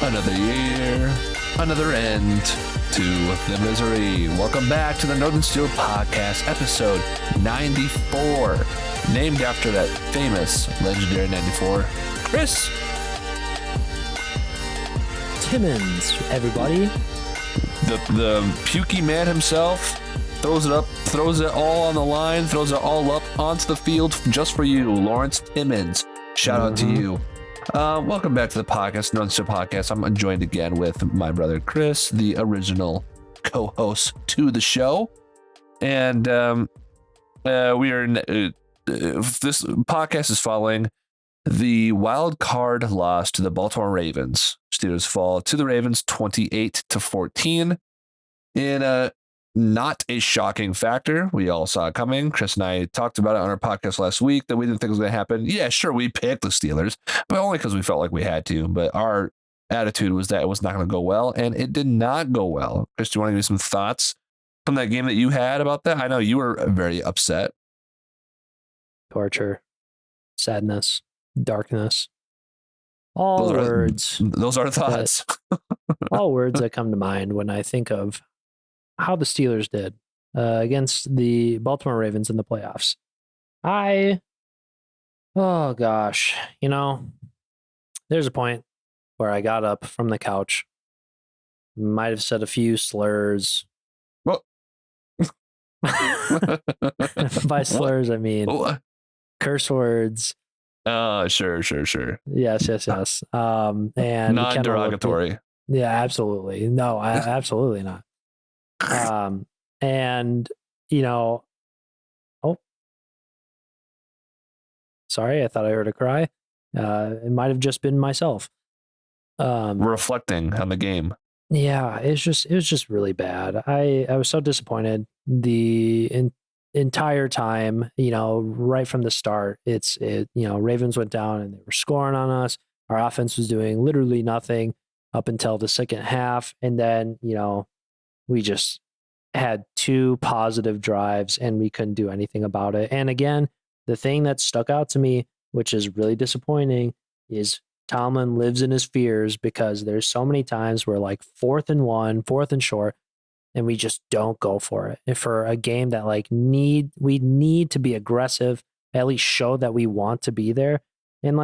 Another year, another end to the misery. Welcome back to the Northern Steel Podcast, episode 94, named after that famous legendary 94, Chris Timmons, everybody. The pukey man himself throws it up, throws it all on the line, throws it all up onto the field just for you, Lawrence Timmons. Shout out to you. Welcome back to the podcast, Northern Steel Podcast. I'm joined again with my brother Chris, the original co-host to the show, and we are. This podcast is following the wild card loss to the Baltimore Ravens. Steelers fall to the Ravens 28-14 in a not a shocking factor. We all saw it coming. Chris and I talked about it on our podcast last week that we didn't think it was going to happen. Yeah, sure, we picked the Steelers, but only because we felt like we had to. But our attitude was that it was not going to go well, and it did not go well. Chris, do you want to give me some thoughts from that game that you had about that? I know you were very upset. Torture, sadness, darkness. All words. Those are thoughts. All words that come to mind when I think of how the Steelers did against the Baltimore Ravens in the playoffs. Oh gosh, there's a point where I got up from the couch, might have said a few slurs. Well, by slurs, I mean curse words. Sure. Yes. And non-derogatory. Yeah, absolutely. No, absolutely not. And sorry, I thought I heard a cry. It might have just been myself. Reflecting on the game. Yeah, it was just really bad. I was so disappointed the entire time, right from the start. Ravens went down and they were scoring on us. Our offense was doing literally nothing up until the second half. And then, we just had two positive drives and we couldn't do anything about it. And again, the thing that stuck out to me, which is really disappointing, is Tomlin lives in his fears, because there's so many times where like 4th and 1, 4th and short, and we just don't go for it. And for a game that we need to be aggressive, at least show that we want to be there. And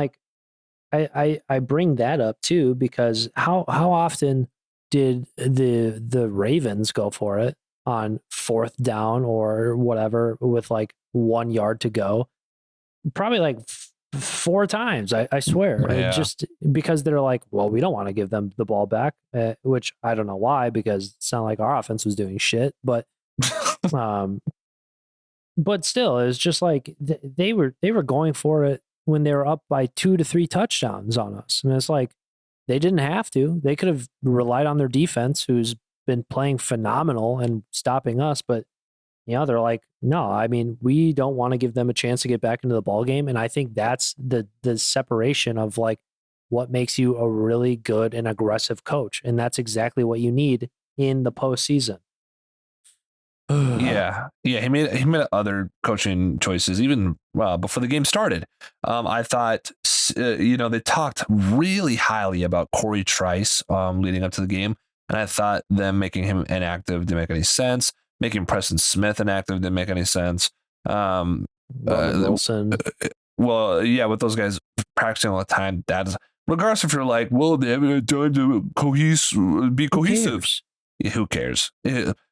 I bring that up too, because how often did the Ravens go for it on 4th down or whatever with 1 yard to go? Probably 4 times, I swear. Yeah. Just because they're like, well, we don't want to give them the ball back, which I don't know why, because it's not like our offense was doing shit, but but still, it was just like they were going for it when they were up by 2 to 3 touchdowns on us. And it's like, they didn't have to. They could have relied on their defense, who's been playing phenomenal and stopping us. But, they're like, no, I mean, we don't want to give them a chance to get back into the ball game. And I think that's the separation of what makes you a really good and aggressive coach. And that's exactly what you need in the postseason. Yeah. He made other coaching choices even before the game started. I thought, they talked really highly about Corey Trice leading up to the game, and I thought them making him inactive didn't make any sense. Making Preston Smith inactive didn't make any sense. Wilson. Well, yeah, with those guys practicing all the time, that is, regardless if you're like, well, they haven't time to be cohesive. Who cares?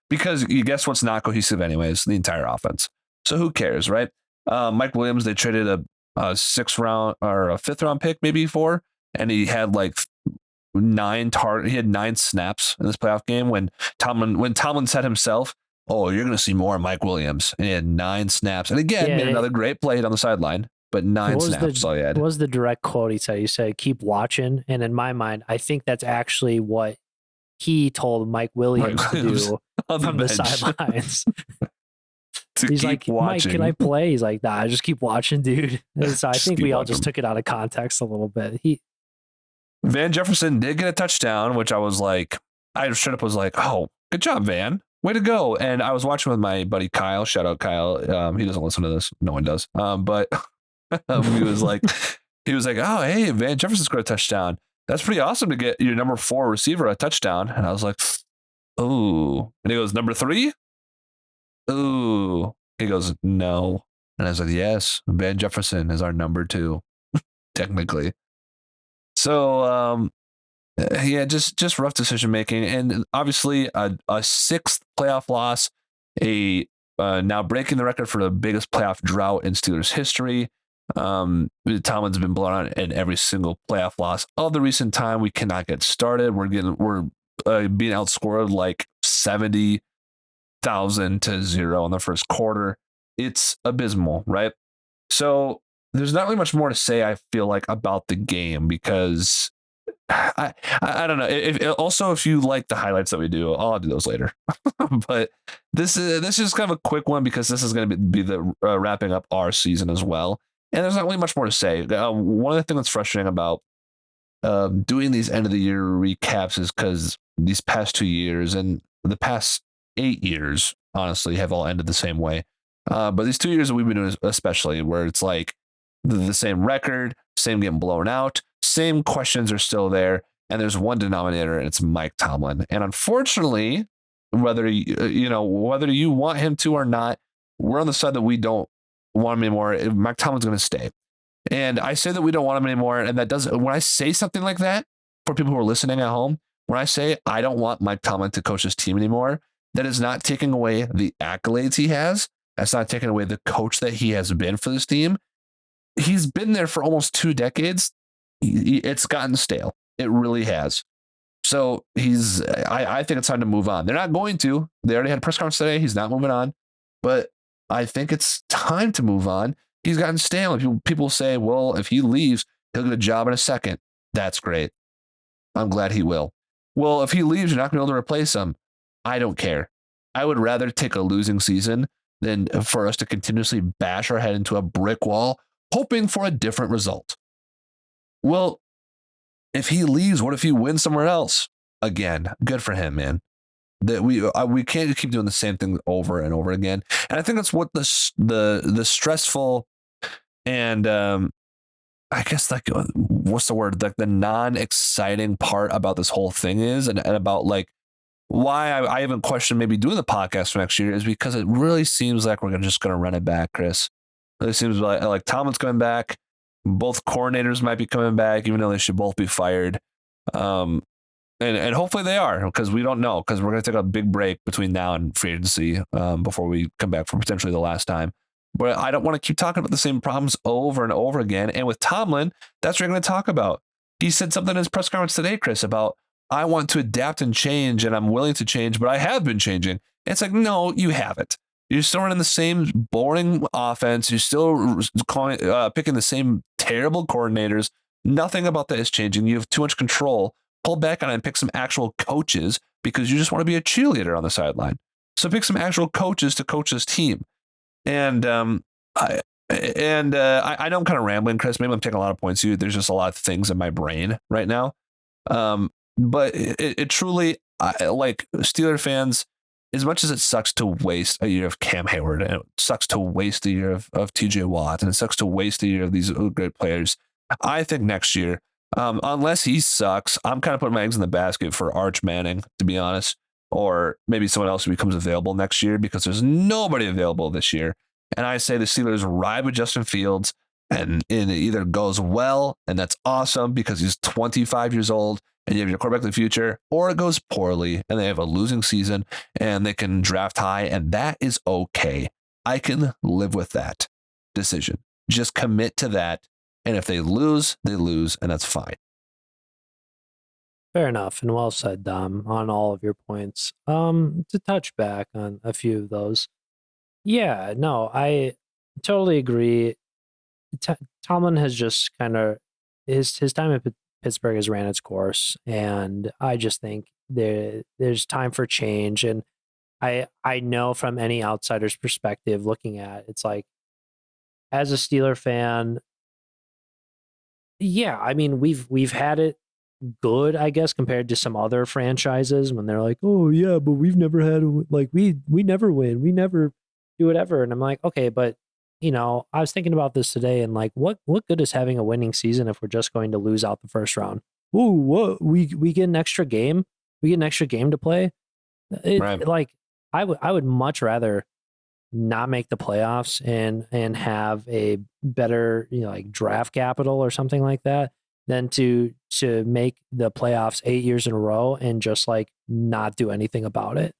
Because you guess what's not cohesive anyways? The entire offense. So who cares, right? Mike Williams, they traded a 6th round or a 5th round pick maybe for, and he had 9 snaps in this playoff game when Tomlin said himself, oh, you're going to see more Mike Williams. And he had 9 snaps. And again, made another great play on the sideline, but 9 snaps all he had. What was the direct quote he said? He said, keep watching. And in my mind, I think that's actually what he told Mike Williams to do from the sidelines. He's like, watching. Mike, can I play? He's like, nah, just keep watching, dude. So I think we all just took it out of context a little bit. Van Jefferson did get a touchdown, which I was like, I straight up was like, oh, good job, Van. Way to go. And I was watching with my buddy Kyle. Shout out Kyle. He doesn't listen to this. No one does. But he was like, oh, hey, Van Jefferson scored a touchdown. that's pretty awesome to get your number 4 receiver a touchdown. And I was like, ooh. And he goes, number 3? Ooh. He goes, no. And I was like, yes, Van Jefferson is our number 2, technically. So, yeah, just rough decision making, and obviously a 6th playoff loss, now breaking the record for the biggest playoff drought in Steelers history. Tomlin's been blown out in every single playoff loss of the recent time. We cannot get started. We're being outscored like 70,000 to 0 in the first quarter. It's abysmal, right? So there's not really much more to say, I feel like, about the game, because I don't know. If you like the highlights that we do, I'll do those later. But this is kind of a quick one because this is going to be the wrapping up our season as well. And there's not really much more to say. One of the things that's frustrating about doing these end of the year recaps is because these past 2 years and the past 8 years, honestly, have all ended the same way. But these 2 years that we've been doing, especially, where it's like the same record, same getting blown out, same questions are still there, and there's one denominator, and it's Mike Tomlin. And unfortunately, whether you want him to or not, we're on the side that we don't want him anymore. Mike Tomlin's going to stay. And I say that we don't want him anymore, and that doesn't. When I say something like that, for people who are listening at home, when I say I don't want Mike Tomlin to coach this team anymore, that is not taking away the accolades he has. That's not taking away the coach that he has been for this team. He's been there for almost 2 decades. It's gotten stale. It really has. So I think it's time to move on. They're not going to. They already had a press conference today. He's not moving on. But I think it's time to move on. He's gotten stale. And people say, well, if he leaves, he'll get a job in a second. That's great. I'm glad he will. Well, if he leaves, you're not going to be able to replace him. I don't care. I would rather take a losing season than for us to continuously bash our head into a brick wall, hoping for a different result. Well, if he leaves, what if he wins somewhere else? Again, good for him, man. That we can't keep doing the same thing over and over again. And I think that's what the stressful and I guess, like, what's the word? Like, the non-exciting part about this whole thing is, and about like why I even question maybe doing the podcast for next year, is because it really seems like we're just going to run it back, Chris. It seems like Tomlin's coming back. Both coordinators might be coming back, even though they should both be fired. And hopefully they are, because we don't know, because we're going to take a big break between now and free agency before we come back for potentially the last time. But I don't want to keep talking about the same problems over and over again. And with Tomlin, that's what we're going to talk about. He said something in his press conference today, Chris, about, I want to adapt and change, and I'm willing to change, but I have been changing. And it's like, no, you haven't. You're still running the same boring offense. You're still picking the same terrible coordinators. Nothing about that is changing. You have too much control. Pull back on it and pick some actual coaches, because you just want to be a cheerleader on the sideline. So pick some actual coaches to coach this team. And I know I'm kind of rambling, Chris. Maybe I'm taking a lot of points to you. There's just a lot of things in my brain right now. But it truly, like, Steeler fans, as much as it sucks to waste a year of Cam Hayward, and it sucks to waste a year of TJ Watt, and it sucks to waste a year of these great players, I think next year, unless he sucks, I'm kind of putting my eggs in the basket for Arch Manning, to be honest, or maybe someone else who becomes available next year, because there's nobody available this year. And I say the Steelers ride with Justin Fields, and it either goes well, and that's awesome because he's 25 years old and you have your quarterback of the future, or it goes poorly and they have a losing season and they can draft high, and that is okay. I can live with that decision. Just commit to that. And if they lose, and that's fine. Fair enough, and well said, Dom, on all of your points. To touch back on a few of those. Yeah, no, I totally agree. Tomlin has just kind of, his time at Pittsburgh has ran its course, and I just think there's time for change. And I know from any outsider's perspective looking at, it's like, as a Steeler fan, yeah, I mean, we've had it good, I guess, compared to some other franchises when they're like, oh yeah, but we've never had we never win, we never do whatever. And I'm like, okay, but I was thinking about this today, and like, what good is having a winning season if we're just going to lose out the first round? ooh, what we get an extra game. We get an extra game to play. Right. Like I would much rather not make the playoffs and have a better, like draft capital or something like that than to make the playoffs 8 years in a row and just like not do anything about it.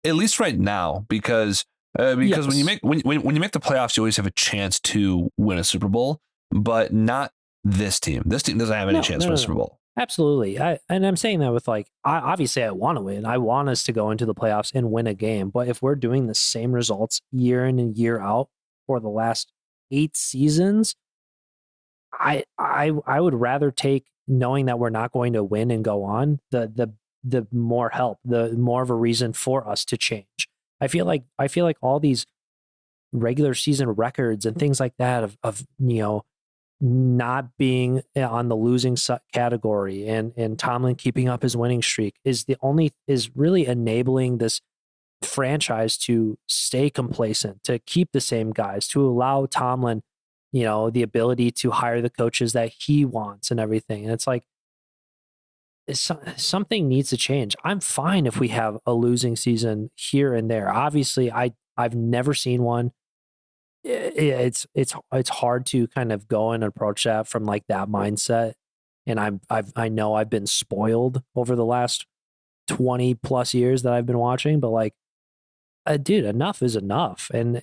At least right now, because Yes. when you make when you make the playoffs, you always have a chance to win a Super Bowl, but not this team. This team doesn't have any chance to win a Super Bowl. Absolutely. I'm saying that with like, obviously I want to win. I want us to go into the playoffs and win a game. But if we're doing the same results year in and year out for the last 8 seasons, I would rather take knowing that we're not going to win and go on the more help, the more of a reason for us to change. I feel like all these regular season records and things like that of not being on the losing category and Tomlin keeping up his winning streak is really enabling this franchise to stay complacent, to keep the same guys, to allow Tomlin, the ability to hire the coaches that he wants and everything. And it's like, something needs to change. I'm fine if we have a losing season here and there. Obviously, I've never seen one. It's hard to kind of go and approach that from like that mindset. And I know I've been spoiled over the last 20 plus years that I've been watching, but like, dude, enough is enough. And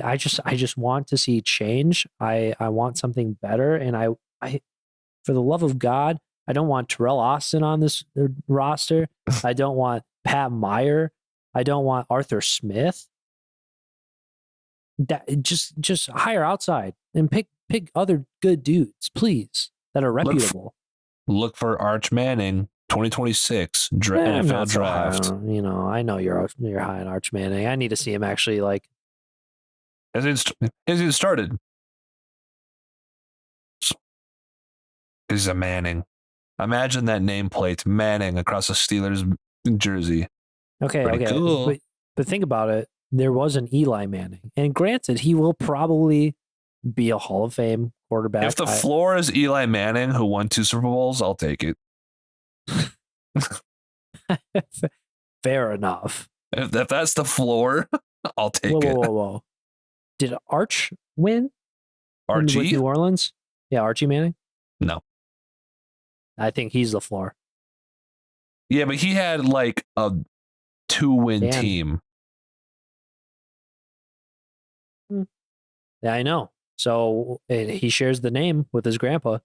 I just want to see change. I want something better. And I, for the love of God, I don't want Terrell Austin on this roster. I don't want Pat Meyer. I don't want Arthur Smith. That just hire outside and pick other good dudes, please, that are reputable. Look for Arch Manning, 2026 NFL draft. I know you're high on Arch Manning. I need to see him actually like. Has it started? He's a Manning. Imagine that nameplate, Manning, across a Steelers jersey. Okay. Cool. But think about it. There was an Eli Manning. And granted, he will probably be a Hall of Fame quarterback. If the floor is Eli Manning, who won 2 Super Bowls, I'll take it. Fair enough. If that's the floor, I'll take it. Whoa. Did Arch win? Archie? With New Orleans? Yeah, Archie Manning? No. I think he's the floor. Yeah, but he had like a 2-win team. Yeah, I know. So he shares the name with his grandpa.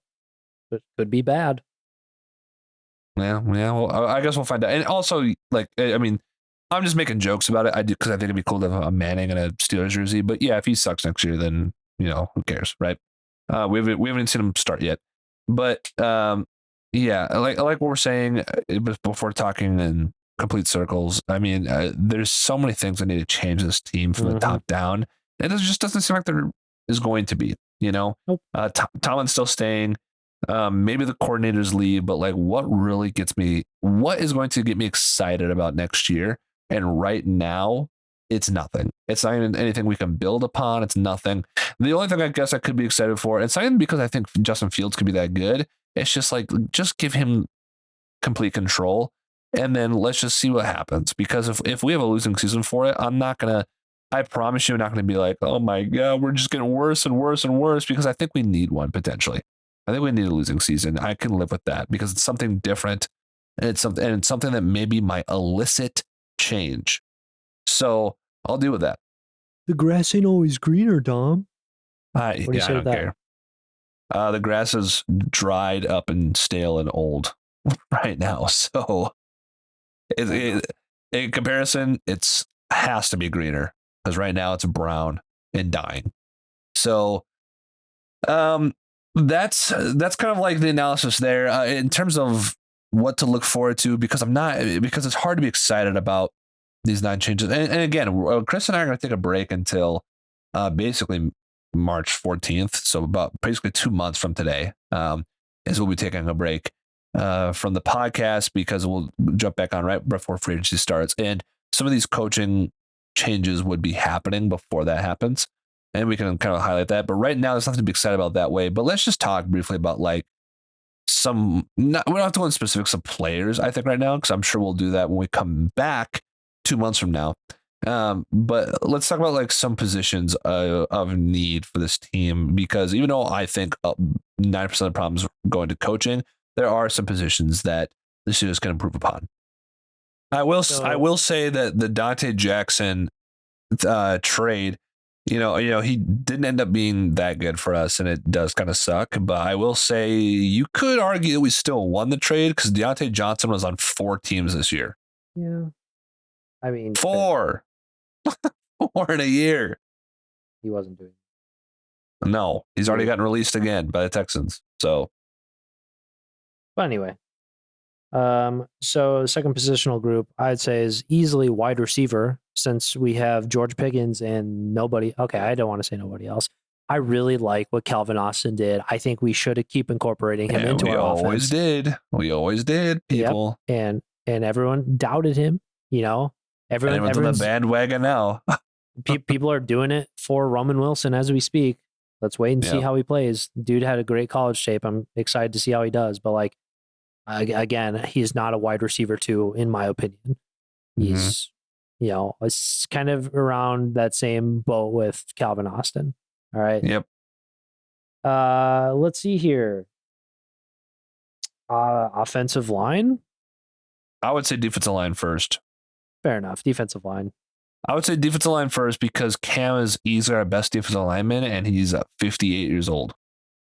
It could be bad. Yeah. Well, I guess we'll find out. And also, like, I mean, I'm just making jokes about it. I do because I think it'd be cool to have a Manning and a Steelers jersey. But yeah, if he sucks next year, then who cares, right? We haven't seen him start yet. But yeah, like what we're saying before talking in complete circles. I mean, there's so many things that need to change this team from the top down. It just doesn't seem like there is going to be. Nope. Tomlin's still staying. Maybe the coordinators leave, but like, what is going to get me excited about next year? And right now, it's nothing. It's not even anything we can build upon. It's nothing. The only thing I guess I could be excited for, it's not even because I think Justin Fields could be that good. It's just like, just give him complete control, and then let's just see what happens. Because if we have a losing season for it, I promise you, I'm not going to be like, oh my God, we're just getting worse and worse and worse, because I think we need one potentially. I think we need a losing season. I can live with that because it's something different, and it's something that maybe might elicit change. So I'll deal with that. The grass ain't always greener, Dom. I don't care. The grass is dried up and stale and old right now. So in comparison, it has to be greener, because right now it's brown and dying. So that's kind of like the analysis there in terms of what to look forward to, because it's hard to be excited about these 9 changes. And again, Chris and I are going to take a break until basically March 14th. So about basically 2 months from today is we'll be taking a break from the podcast, because we'll jump back on right before free agency starts. And some of these coaching changes would be happening before that happens, and we can kind of highlight that. But right now, there's nothing to be excited about that way. But let's just talk briefly about like we don't have to go into specifics of players, I think, right now, because I'm sure we'll do that when we come back 2 months from now. But let's talk about like some positions of need for this team, because even though I think 90% of the problems going to coaching, there are some positions that the Steelers can improve upon. I will say that the Dante Jackson trade, he didn't end up being that good for us, and it does kind of suck. But I will say you could argue that we still won the trade because Deontay Johnson was on 4 teams this year. Yeah, I mean 4 in a year. He wasn't doing. No, he's already gotten released again by the Texans. So, but anyway, so second positional group I'd say is easily wide receiver, since we have George Pickens and nobody. Okay, I don't want to say nobody else. I really like what Calvin Austin did. I think we should keep incorporating him into our offense. We always did, people. Yep. And everyone doubted him. Everyone's on the bandwagon now. People are doing it for Roman Wilson as we speak. Let's wait and see how he plays. Dude had a great college tape. I'm excited to see how he does. But like, again, he's not a wide receiver 2, in my opinion. He's, it's kind of around that same boat with Calvin Austin. All right. Yep. Let's see here. Offensive line. I would say defensive line first. Fair enough. Defensive line. I would say defensive line first because Cam is easily our best defensive lineman, and he's 58 years old,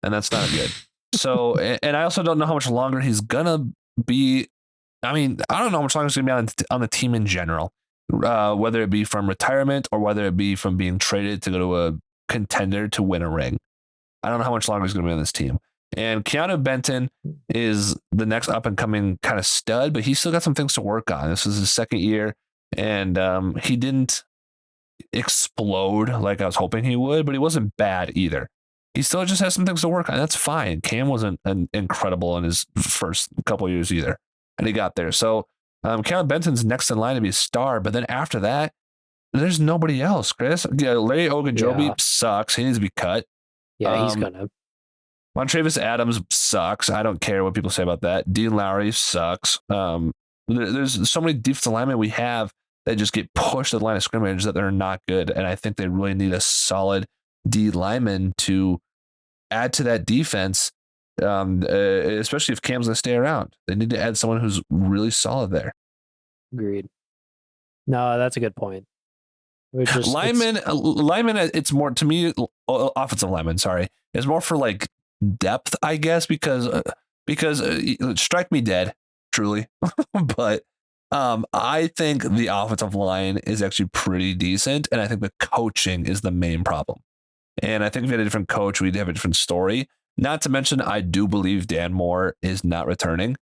and that's not good. So, and I also don't know how much longer he's gonna be. I mean, I don't know how much longer he's gonna be on the team in general, whether it be from retirement or whether it be from being traded to go to a contender to win a ring. I don't know how much longer he's gonna be on this team. And Keanu Benton is the next up and coming kind of stud, but he's still got some things to work on. This is his second year, and he didn't explode like I was hoping he would, but he wasn't bad either. He still just has some things to work on. That's fine. Cam wasn't incredible in his first couple of years either, and he got there. So Keanu Benton's next in line to be a star, but then after that, there's nobody else, Chris. Larry Ogunjobi sucks. He needs to be cut. Yeah, he's gonna. Montravis Adams sucks. I don't care what people say about that. Dean Lowry sucks. There's so many defensive linemen we have that just get pushed to the line of scrimmage that they're not good. And I think they really need a solid D lineman to add to that defense, especially if Cam's going to stay around. They need to add someone who's really solid there. Agreed. No, that's a good point. Lineman, it's more, to me, offensive lineman, sorry, is more for like depth, I guess, because strike me dead, truly. But I think the offensive line is actually pretty decent, and I think the coaching is the main problem. And I think if we had a different coach, we'd have a different story. Not to mention, I do believe Dan Moore is not returning.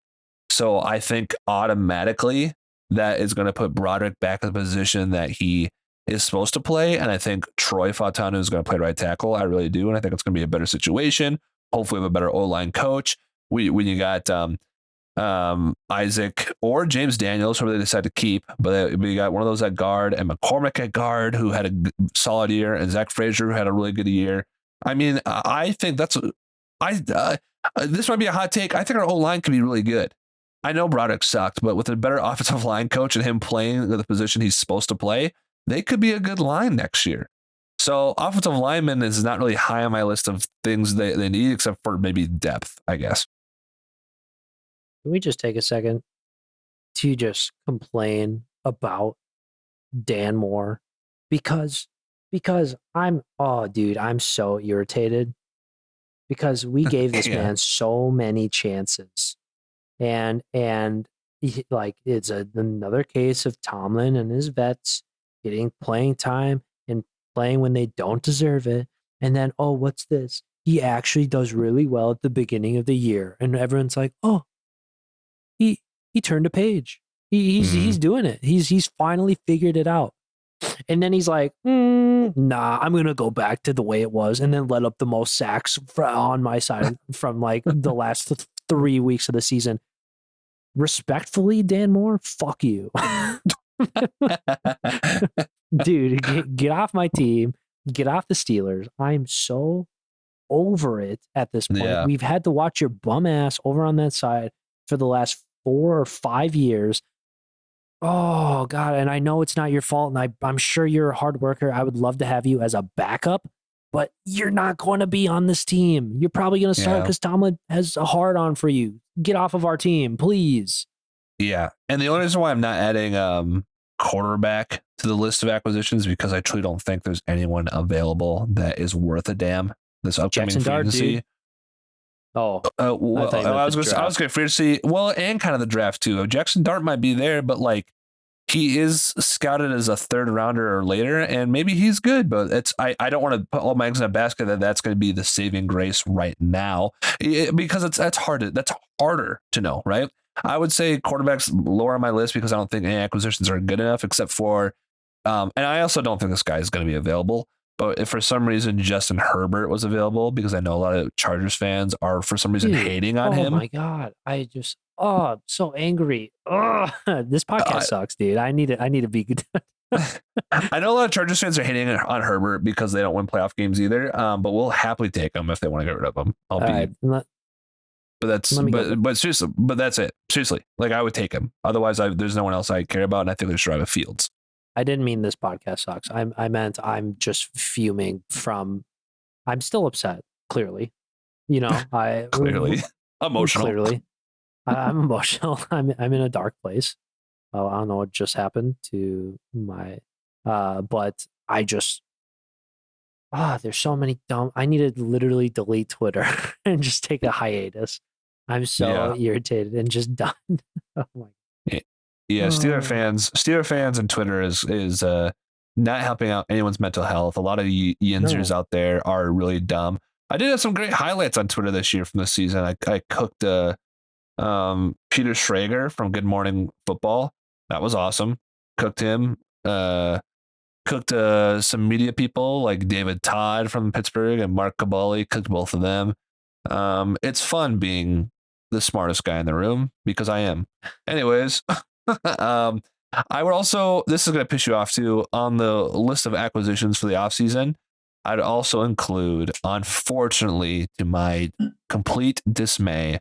So I think automatically that is going to put Broderick back in the position that he is supposed to play. And I think Troy Fautanu is going to play right tackle. I really do. And I think it's going to be a better situation. Hopefully we have a better O-line coach. When you got Isaac or James Daniels, whoever they decide to keep, but we got one of those at guard, and McCormick at guard, who had a solid year, and Zach Frazier, who had a really good year. I mean, I think this might be a hot take. I think our O-line could be really good. I know Broderick sucked, but with a better offensive line coach and him playing the position he's supposed to play, they could be a good line next year. So offensive lineman is not really high on my list of things they need, except for maybe depth, I guess. Can we just take a second to just complain about Dan Moore? Because I'm so irritated because we gave this man so many chances. And it's another case of Tomlin and his vets getting playing time and playing when they don't deserve it. And then, what's this? He actually does really well at the beginning of the year. And everyone's like, he turned a page. He's doing it. He's finally figured it out. And then he's like, nah, I'm going to go back to the way it was, and then let up the most sacks on my side from like the last 3 weeks of the season. Respectfully, Dan Moore, fuck you. Dude, get off my team. Get off the Steelers. I'm so over it at this point. Yeah. We've had to watch your bum ass over on that side for the last 4 or 5 years. Oh God. And I know it's not your fault. And I'm sure you're a hard worker. I would love to have you as a backup, but you're not going to be on this team. You're probably going to start Yeah. because Tomlin has a hard on for you. Get off of our team, please. Yeah. And the only reason why I'm not adding quarterback to the list of acquisitions is because I truly don't think there's anyone available that is worth a damn this upcoming Jackson free Dart, agency. dude. Oh, Well, thought you meant I was the going draft. to free agency. Well, and kind of the draft too. Jackson Dart might be there, but like he is scouted as a third rounder or later, and maybe he's good. But I don't want to put all my eggs in a basket that's going to be the saving grace right now because that's harder to know, right? I would say quarterbacks lower on my list because I don't think any acquisitions are good enough, except for, and I also don't think this guy is going to be available. But if for some reason Justin Herbert was available, because I know a lot of Chargers fans are for some reason Dude, hating on oh him. my God. I'm so angry. Oh, this podcast sucks, dude. I need to be good. I know a lot of Chargers fans are hating on Herbert because they don't win playoff games either. But we'll happily take him if they want to get rid of him. But that's it. Seriously, like I would take him. Otherwise, there's no one else I care about, and I think they should drive Fields. I didn't mean this podcast sucks. I meant I'm just fuming from. I'm still upset. Clearly, Clearly emotional. Clearly, I'm emotional. I'm in a dark place. Oh, I don't know what just happened to my. But I just. There's so many dumb. I need to literally delete Twitter and just take a hiatus. I'm so irritated and just done. Oh my. Yeah, Steeler fans and Twitter is not helping out anyone's mental health. A lot of yinzers out there are really dumb. I did have some great highlights on Twitter this year from the season. I cooked Peter Schrager from Good Morning Football. That was awesome. Cooked him. Cooked some media people like David Todd from Pittsburgh and Mark Cabali. Cooked both of them. It's fun being the smartest guy in the room because I am. Anyways, I would also, this is going to piss you off too, on the list of acquisitions for the offseason, I'd also include, unfortunately, to my complete dismay,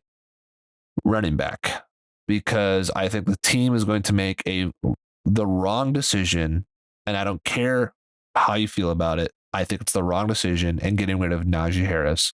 running back, because I think the team is going to make the wrong decision, and I don't care how you feel about it. I think it's the wrong decision in getting rid of Najee Harris.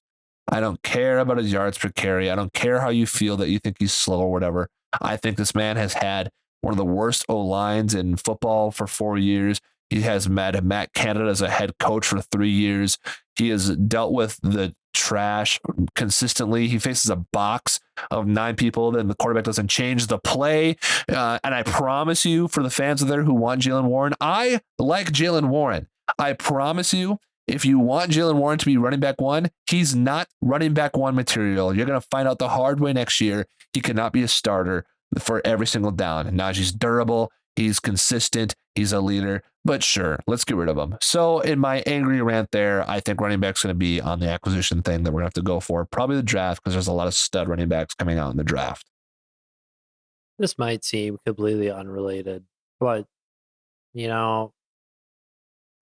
I don't care about his yards per carry. I don't care how you feel that you think he's slow or whatever. I think this man has had one of the worst O-lines in football for 4 years. He has Matt Canada as a head coach for 3 years. He has dealt with the trash consistently. He faces a box of 9 people, then the quarterback doesn't change the play. And I promise you, for the fans out there who want Jaylen Warren, I like Jaylen Warren. I promise you, if you want Jaylen Warren to be running back one, he's not running back one material. You're going to find out the hard way next year. He cannot be a starter for every single down. Najee's durable. He's consistent. He's a leader. But sure, let's get rid of him. So in my angry rant there, I think running back's going to be on the acquisition thing that we're going to have to go for. Probably the draft, because there's a lot of stud running backs coming out in the draft. This might seem completely unrelated, but,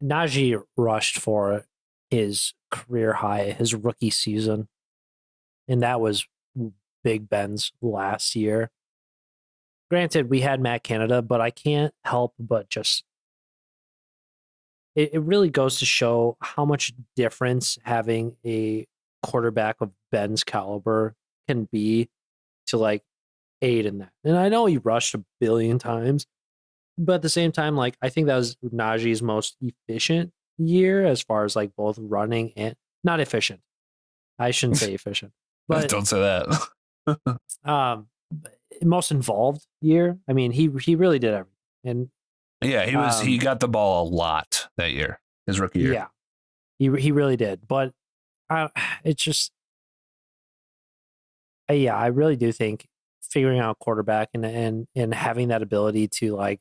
Najee rushed for his career high, his rookie season. And that was Big Ben's last year. Granted, we had Matt Canada, but I can't help but just... It really goes to show how much difference having a quarterback of Ben's caliber can be to, aid in that. And I know he rushed a billion times, but at the same time, I think that was Najee's most efficient year as far as both running and not efficient. I shouldn't say efficient, but don't say that. Most involved year. I mean, he really did everything. And yeah, he got the ball a lot that year, his rookie year. Yeah, he really did. But it's just, I really do think figuring out quarterback and having that ability to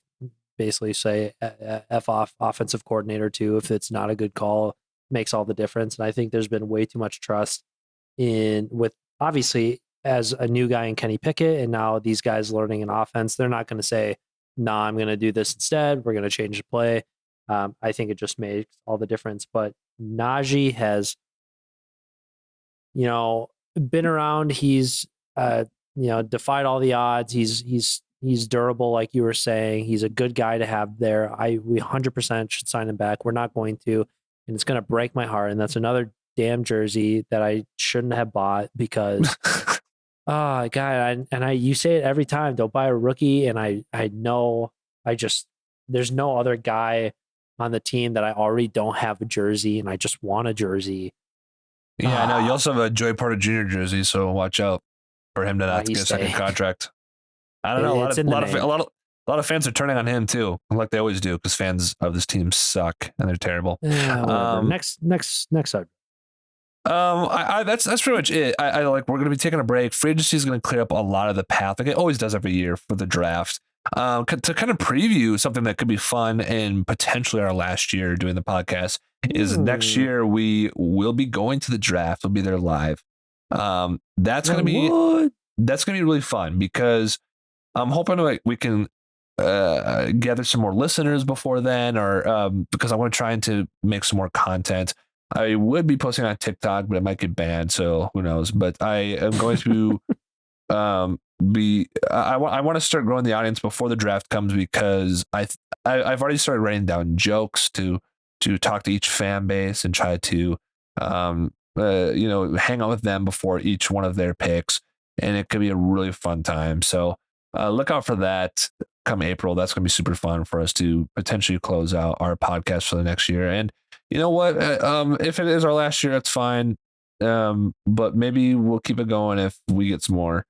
basically say F off offensive coordinator too, if it's not a good call, makes all the difference. And I think there's been way too much trust with obviously as a new guy in Kenny Pickett, and now these guys learning an offense, they're not going to say, nah, I'm going to do this instead. We're going to change the play. I think it just makes all the difference. But Najee has been around. He's defied all the odds. He's durable, like you were saying. He's a good guy to have there. We 100% should sign him back. We're not going to, and it's going to break my heart. And that's another damn jersey that I shouldn't have bought because, oh God, you say it every time. Don't buy a rookie, and I know there's no other guy on the team that I already don't have a jersey, and I just want a jersey. Yeah, I know. You also have a Joey Porter Jr. jersey, so watch out for him to not get a second contract. I don't know. A lot of fans are turning on him too, like they always do, because fans of this team suck and they're terrible. Next subject. That's pretty much it. I like, we're going to be taking a break. Free agency is going to clear up a lot of the path, like it always does every year for the draft. To kind of preview something that could be fun and potentially our last year doing the podcast is next year we will be going to the draft. We'll be there live. That's going to be really fun because I'm hoping we can gather some more listeners before then, or because I want to try to make some more content. I would be posting on TikTok, but it might get banned, so who knows? But I am going to I want to start growing the audience before the draft comes, because I've already started writing down jokes to talk to each fan base and try to hang out with them before each one of their picks, and it could be a really fun time. So look out for that come April. That's going to be super fun for us to potentially close out our podcast for the next year. And you know what? If it is our last year, that's fine. But maybe we'll keep it going if we get some more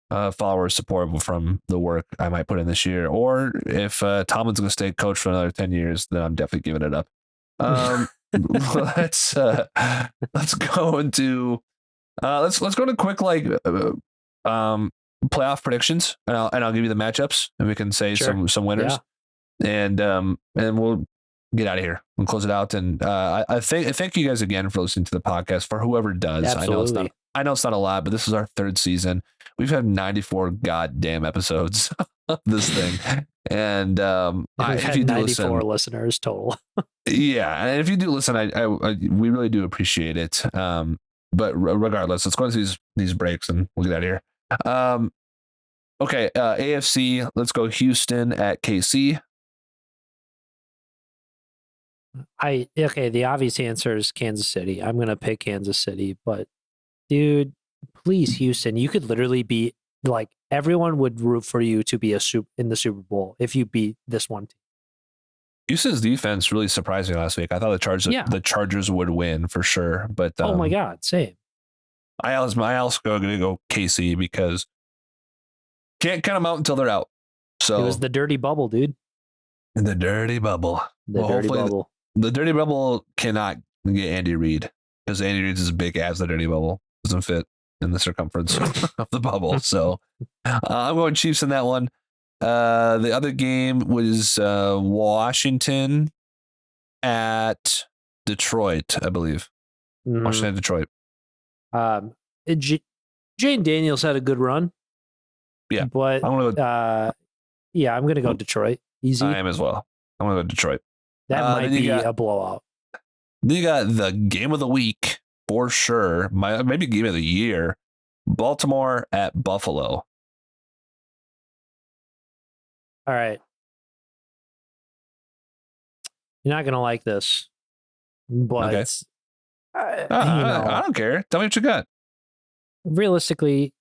followers support from the work I might put in this year, or if Tomlin's going to stay coach for another 10 years, then I'm definitely giving it up. Let's go into let's go to quick playoff predictions, and I'll give you the matchups, and we can say some winners, and we'll get out of here and close it out. And I thank you guys again for listening to the podcast. For whoever does, Absolutely. I know it's not a lot, but this is our third season. We've had 94 goddamn episodes of this thing, and if you do 94 listeners total. Yeah, and if you do listen, we really do appreciate it. But regardless, let's go into these breaks and we'll get out of here. Okay, AFC, let's go Houston at KC. The obvious answer is Kansas City. I'm going to pick Kansas City, but dude, please, Houston, you could literally be like, everyone would root for you to be in the Super Bowl if you beat this one team. Houston's defense really surprised me last week. I thought the Chargers would win for sure, but oh my God, same. I also going to go KC because can't count them out until they're out. So it was the dirty bubble, dude. The dirty bubble. The dirty bubble cannot get Andy Reid, because Andy Reid's as big as the dirty bubble. Doesn't fit in the circumference of the bubble. So I'm going Chiefs in that one. The other game was Washington at Detroit, I believe. Washington at Detroit. Jane Daniels had a good run. Yeah, but I'm going to go Detroit. Easy. I am as well. I'm going to go Detroit. That might be a blowout. Then you got the game of the week for sure. Maybe game of the year. Baltimore at Buffalo. All right. You're not going to like this, but okay. I don't care. Tell me what you got. Realistically,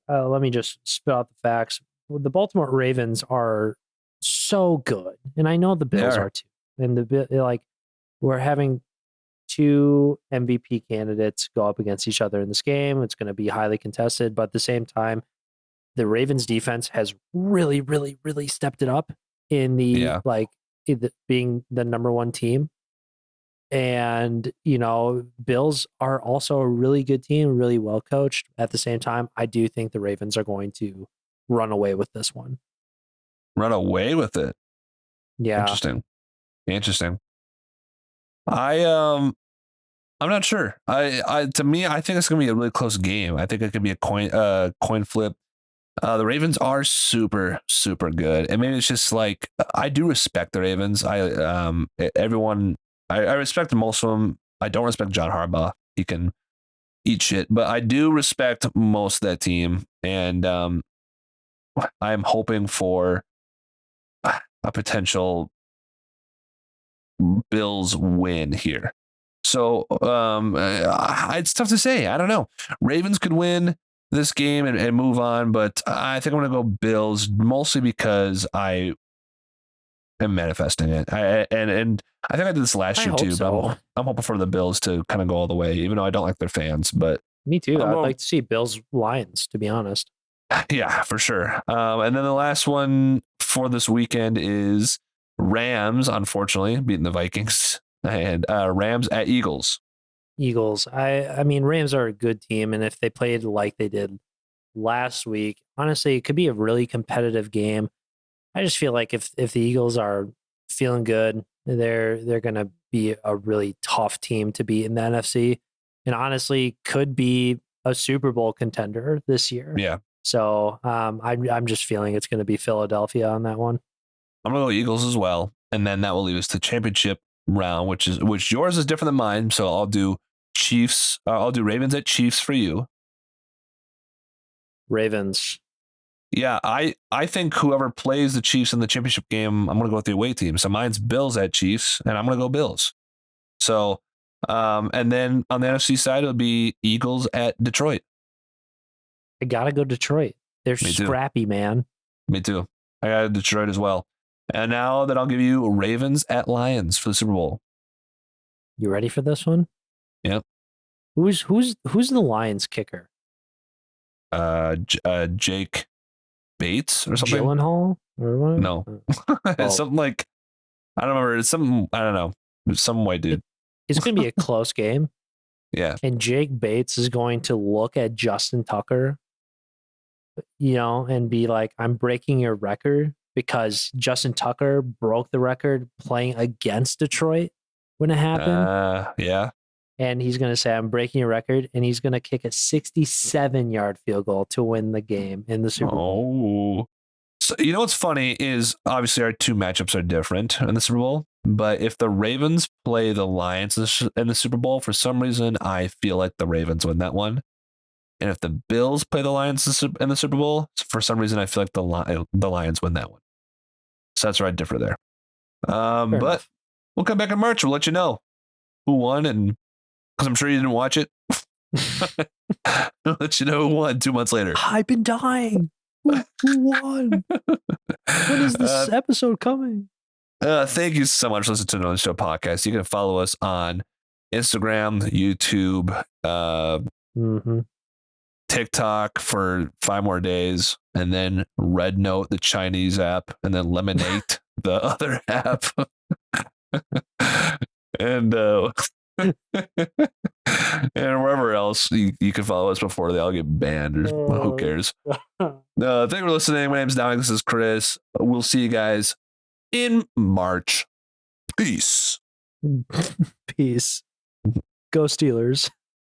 let me just spit out the facts. The Baltimore Ravens are so good, and I know the Bills are too. And we're having two MVP candidates go up against each other in this game. It's going to be highly contested, but at the same time, the Ravens defense has really, really, really stepped it up in being the number one team. And, Bills are also a really good team, really well coached. At the same time, I do think the Ravens are going to run away with this one. Run away with it? Yeah. Interesting. I'm not sure. To me, I think it's going to be a really close game. I think it could be a coin flip. The Ravens are super, super good. And maybe it's just like, I do respect the Ravens. I respect most of them. I don't respect John Harbaugh. He can eat shit. But I do respect most of that team, and I'm hoping for a potential Bills win here. So it's tough to say. I don't know. Ravens could win this game and move on, but I think I'm going to go Bills mostly because I am manifesting it. And I think I did this last year too, so. but I'm hoping for the Bills to kind of go all the way, even though I don't like their fans. But me too. I'd like to see Bills Lions, to be honest. Yeah, for sure. And then the last one for this weekend is Rams, unfortunately, beating the Vikings, and Rams at Eagles. Eagles. I mean, Rams are a good team, and if they played like they did last week, honestly, it could be a really competitive game. I just feel like if the Eagles are feeling good, they're going to be a really tough team to beat in the NFC, and honestly, could be a Super Bowl contender this year. Yeah. So I'm just feeling it's going to be Philadelphia on that one. I'm going to go Eagles as well, and then that will leave us to championship round, which yours is different than mine. So I'll do Chiefs. I'll do Ravens at Chiefs for you. Ravens. Yeah, I think whoever plays the Chiefs in the championship game, I'm going to go with the away team. So mine's Bills at Chiefs, and I'm going to go Bills. So, and then on the NFC side, it'll be Eagles at Detroit. I got to go Detroit. They're scrappy, man. Me too. I got Detroit as well. And now that I'll give you Ravens at Lions for the Super Bowl. You ready for this one? Yep. Who's the Lions kicker? Jake Bates or something. Gyllenhaal or what? No, something like I don't remember. It's some I don't know. Some white dude. It's going to be a close game. Yeah. And Jake Bates is going to look at Justin Tucker, and be like, "I'm breaking your record," because Justin Tucker broke the record playing against Detroit when it happened. Yeah. And he's going to say, "I'm breaking your record," and he's going to kick a 67-yard field goal to win the game in the Super Bowl. Oh. So, what's funny is obviously our two matchups are different in the Super Bowl, but if the Ravens play the Lions in the Super Bowl, for some reason, I feel like the Ravens win that one. And if the Bills play the Lions in the Super Bowl, for some reason, I feel like the Lions win that one. So that's where I differ there. But we'll come back in March. We'll let you know who won, and because I'm sure you didn't watch it. I'll let you know who won 2 months later. I've been dying. Who won? When is this episode coming? Thank you so much for listening to the Show podcast. You can follow us on Instagram, YouTube, TikTok for 5 more days, and then Red Note, the Chinese app, and then Lemonade, the other app. And and wherever else you can follow us before they all get banned, or who cares? Thank you for listening. My name's Dominic. This is Chris. We'll see you guys in March. Peace. Peace. Go Steelers.